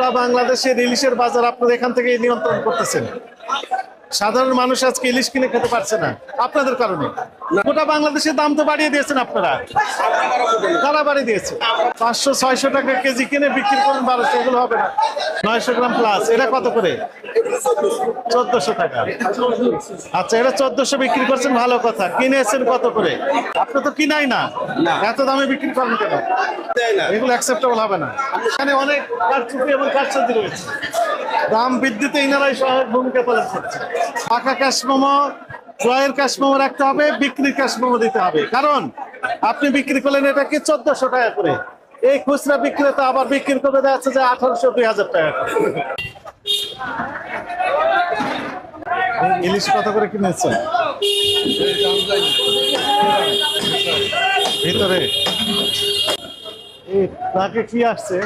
বাংলাদেশের ইলিশের বাজার আপনারা এখান থেকে নিয়ন্ত্রণ করতেছেন। সাধারণ মানুষ আজকে ইলিশ কিনে খেতে পারছে না আপনাদের কারণে। গোটা বাংলাদেশের দাম তো বাড়িয়ে দিয়েছেন আপনারা। কারা বাড়িয়ে দিয়েছে? 500-600 টাকা কেজি কিনে বিক্রি করুন 1200, এগুলো হবে না। 900 গ্রাম প্লাস, এটা কত করে? 1400 টাকা। আচ্ছা, এটা 1400 বিক্রি করছেন, ভালো কথা। কিনেছেন কত করে? আপনি তো কিনাই না, এত দামে বিক্রি করেন কেন? এগুলো অ্যাকসেপ্টেবল হবে না। এখানে অনেক কারচুপি এবং কারসাজি রয়েছে। দাম বৃদ্ধিতে ইনারাই সহায়ক ভূমিকা পালন করছে। পাকা ক্যাশ মোমো, জয়ের ক্যাশ মোমো রাখতে হবে, বিক্রির ক্যাশ মোমো দিতে হবে। কারণ আপনি বিক্রি করলেন এটাকে 1400 টাকা করে, এই খুচরা বিক্রেতা আবার বিক্রি করে দেওয়া যাচ্ছে যে 1800-2000 টাকা করে। ইলিশ কত করে কিনেছেন? ভিতরে এই ট্রাকে কি আসছে?